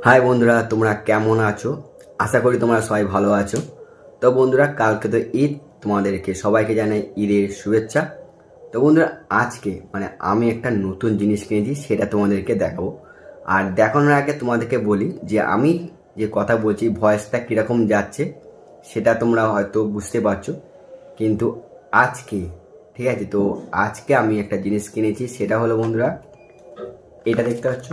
High বন্ধুরা, তোমরা কেমন আছো? আশা করি তোমরা সবাই ভালো আছো। তো বন্ধুরা, কালকে তো ঈদ, তোমাদেরকে সবাইকে জানাই ঈদের শুভেচ্ছা। তো বন্ধুরা, আজকে আমি একটা নতুন জিনিস কিনেছি, সেটা তোমাদেরকে দেখাবো। আর দেখানোর আগে তোমাদেরকে বলি যে আমি যে কথা বলছি ভয়েসটা কীরকম যাচ্ছে সেটা তোমরা হয়তো বুঝতে পারছো। কিন্তু আজকে, ঠিক আছে, তো আজকে আমি একটা জিনিস কিনেছি, সেটা হলো বন্ধুরা, এটা দেখতে পাচ্ছ,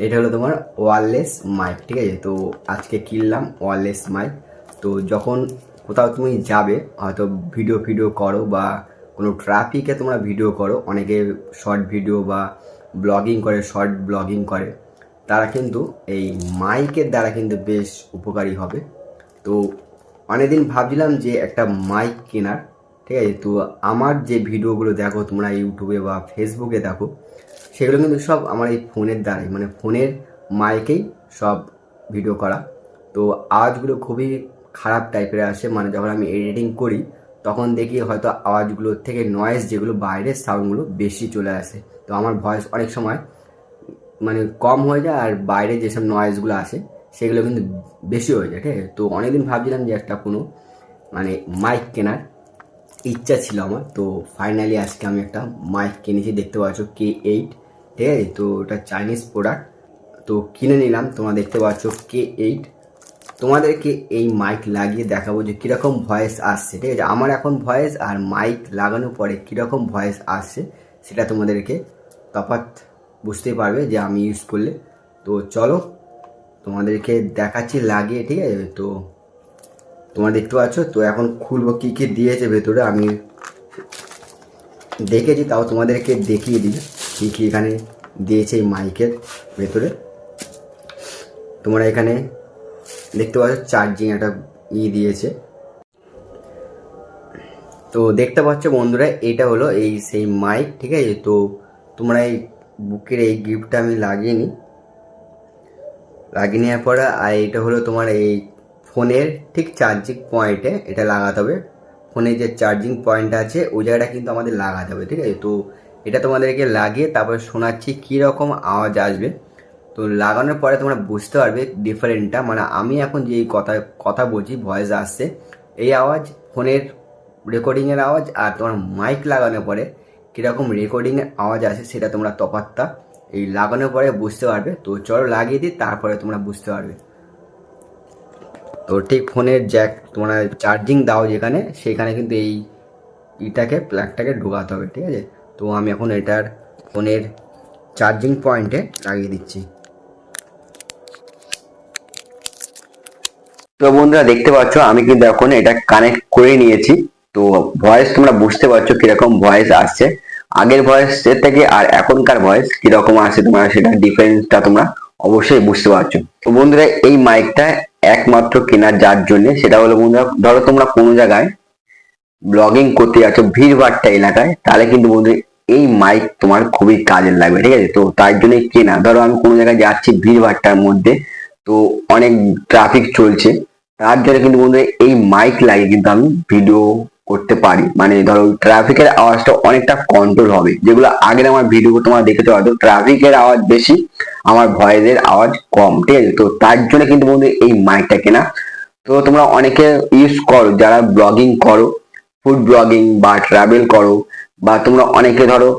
এটা হলো তোমার ওয়্যারলেস মাইক। ঠিক আছে, তো আজকে কিনলাম ওয়্যারলেস মাইক। তো যখন কোথাও তুমি যাবে, হয়তো ভিডিও করো বা কোনো ট্রাফিকে তোমরা ভিডিও করো, অনেকে শর্ট ভিডিও বা ব্লগিং করে, শর্ট ব্লগিং করে, তারা কিন্তু এই মাইকের দ্বারা কিন্তু বেশ উপকারী হবে। তো অনেকদিন ভাবছিলাম যে একটা মাইক কেনার, ঠিক আছে। তো আমার যে ভিডিওগুলো দেখো তোমরা ইউটিউবে বা ফেসবুকে দেখো, সেগুলো কিন্তু সব আমার এই ফোনের দ্বারাই, ফোনের মাইকেই সব ভিডিও করা। তো আওয়াজগুলো খুবই খারাপ টাইপের আসে, যখন আমি এডিটিং করি তখন দেখি হয়তো আওয়াজগুলোর থেকে নয়েজ, যেগুলো বাইরের সাউন্ডগুলো বেশি চলে আসে। তো আমার ভয়েস অনেক সময় কম হয়ে যায়, আর বাইরে যেসব নয়েজগুলো আসে সেগুলো কিন্তু বেশি হয়ে যায়। ঠিক আছে, তো অনেকদিন ভাবছিলাম যে একটা কোনো মাইক কেনার ইচ্ছা ছিল আমার। তো ফাইনালি আজকে আমি একটা মাইক কিনেছি, দেখতে পাচ্ছ K8। ঠিক আছে, তো এটা চাইনিজ প্রোডাক্ট, তো কিনে নিলাম। তোমরা দেখতে পাচ্ছ K8। তোমাদেরকে এই মাইক লাগিয়ে দেখাবো যে কীরকম ভয়েস আসছে। ঠিক আছে, আমার এখন ভয়েস আর মাইক লাগানোর পরে কীরকম ভয়েস আসছে সেটা তোমাদেরকে তফাৎ বুঝতে পারবে যে আমি ইউজ করলে। তো চলো তোমাদেরকে দেখাচ্ছি লাগিয়ে। ঠিক আছে, তো তোমরা দেখতে পাচ্ছ। তো এখন খুলবো, কী কী দিয়েছে ভেতরে আমি দেখেছি, তাও তোমাদেরকে দেখিয়ে দিই কী কী এখানে দিয়েছে এই মাইকের ভেতরে। তোমরা এখানে দেখতে পাচ্ছ চার্জিং একটা দিয়েছে। তো দেখতে পাচ্ছ বন্ধুরা, এটা হলো এই সেই মাইক। ঠিক আছে, তো তোমরা এই বুকের এই গিফটটা আমি লাগিয়ে নেওয়ার পরে, আর এটা হলো তোমার এই ফোনের ঠিক চার্জিং পয়েন্টে এটা লাগাতে হবে। ফোনের যে চার্জিং পয়েন্ট আছে ওই জায়গাটা কিন্তু আমাদের লাগাতে হবে। ঠিক আছে, তো এটা তোমাদেরকে লাগিয়ে তারপরে শোনাচ্ছি কীরকম আওয়াজ আসবে। তো লাগানোর পরে তোমরা বুঝতে পারবে ডিফারেন্টটা। আমি এখন যে কথা বলছি, ভয়েস আসছে, এই আওয়াজ ফোনের রেকর্ডিংয়ের আওয়াজ, আর তোমার মাইক লাগানোর পরে কীরকম রেকর্ডিংয়ের আওয়াজ আসে সেটা তোমরা তফাৎটা এই লাগানোর পরে বুঝতে পারবে। তো চলো লাগিয়ে দিই, তারপরে তোমরা বুঝতে পারবে। তো ঠিক ফোনের জ্যাক তোমরা চার্জিং দাও যেখানে, সেখানে কিন্তু এই প্লাগটাকে ঢোকাতে হবে। ঠিক আছে, তো আমি এখন এটার ফোনের চার্জিং পয়েন্টে লাগিয়ে দিচ্ছি। তো বন্ধুরা দেখতে পাচ্ছ আমি কিন্তু এখন এটা কানেক্ট করে নিয়েছি। তো ভয়েস তোমরা বুঝতে পারছো কিরকম ভয়েস আসছে, আগের ভয়েসের থেকে আর এখনকার ভয়েস কিরকম আসছে, তোমরা সেটা ডিফারেন্সটা তোমরা অবশ্যই বুঝতে পারছো। তো বন্ধুরা, এই মাইকটা একমাত্র কেনার যার জন্য, সেটা হলো বন্ধুরা, ধরো তোমরা কোনো জায়গায় ব্লগিং করতে যাচ্ছ ভিড়ভাট্টা এলাকায়, তাহলে কিন্তু বন্ধুরা এই মাইক তোমার খুবই কাজের লাগবে। ঠিক আছে, তো তার জন্যই কেনা। ধরো আমি কোনো জায়গায় যাচ্ছি ভিড়ভাট্টার মধ্যে, তো অনেক ট্রাফিক চলছে, তার জন্য কিন্তু বন্ধুরা এই মাইক লাগিয়ে কিন্তু আমি ভিডিও করতে পারি। ধরো ট্রাফিকের আওয়াজটা অনেকটা কন্ট্রোল হবে, যেগুলো আগের আমার ভিডিও তোমরা দেখেছো হয়তো ট্রাফিকের আওয়াজ বেশি, আমার ভয়েসের আওয়াজ কম। ঠিক আছে, তো তার জন্য কিন্তু বন্ধু এই মাইকটা কেনা। তো তোমরা অনেকে ইউজ করো যারা ব্লগিং করো, ফুড ব্লগিং বা ট্রাভেল করো, বা তোমরা অনেকে ধরো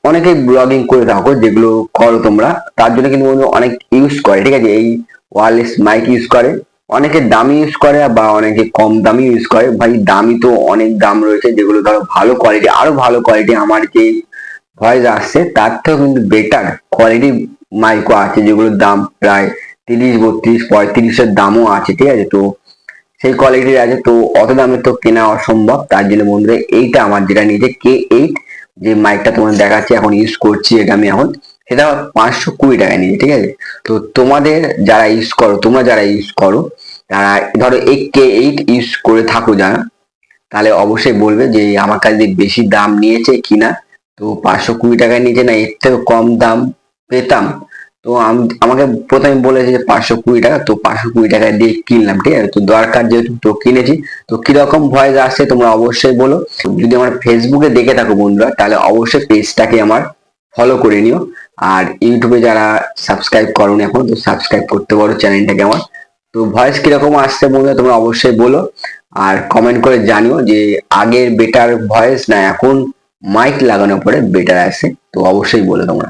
অনেকে ব্লগিং করে থাকো, যেগুলো করো তোমরা, তার জন্য কিন্তু বন্ধু অনেক ইউজ করে। ঠিক আছে, এই ওয়্যারলেস মাইক ইউজ করে। অনেকে দামি ইউজ করে বা অনেকে কম দামি ইউজ করে। ভাই দামি তো অনেক দাম রয়েছে, যেগুলো ধরো ভালো কোয়ালিটি, আরো ভালো কোয়ালিটি, আমার যে ভয়েস আসছে তার থেকেও কিন্তু বেটার কোয়ালিটি মাইকও আছে, যেগুলোর দাম প্রায় 30, 32, 35 দামও আছে। ঠিক আছে, তো সেই কোয়ালিটির আছে, তো অত দামে তো কেনা অসম্ভব। তার জন্য বন্ধুরা এইটা আমার যেটা নিয়েছে K8, যে মাইকটা তোমাদের দেখাচ্ছি এখন ইউজ করছি, এটা আমি এখন, সেটা 520 টাকা নিয়েছে। ঠিক আছে, তো তোমাদের যারা ইউজ করো, তোমরা যারা ইউজ করো, তারা ধরো এই K8 ইউজ করে থাকো যারা, তাহলে অবশ্যই বলবে যে আমার কাছে বেশি দাম নিয়েছে কিনা। তো 520 টাকায় নিয়েছে না, এর থেকে কম দাম পেতাম। তো আমাকে প্রথমে বলেছে যে 520 টাকা, তো 520 টাকা দিয়ে কিনলাম। ঠিক আছে, তো দরকার যেহেতু তো কিনেছি। তো কিরকম ভয়েস আসছে তোমরা অবশ্যই বলো। যদি আমার ফেসবুকে দেখে থাকো বন্ধুরা, তাহলে অবশ্যই পেজটাকে আমার ফলো করে নিও, আর ইউটিউবে যারা সাবস্ক্রাইব করোনি এখন, তো সাবস্ক্রাইব করতে পারো চ্যানেলটাকে আমার। তো ভয়েস কিরকম আসছে বন্ধুরা তোমরা অবশ্যই বলো, আর কমেন্ট করে জানিও যে আগের বেটার ভয়েস না এখন মাইক লাগানোর পরে বেটার আসে, তো অবশ্যই বলো তোমরা।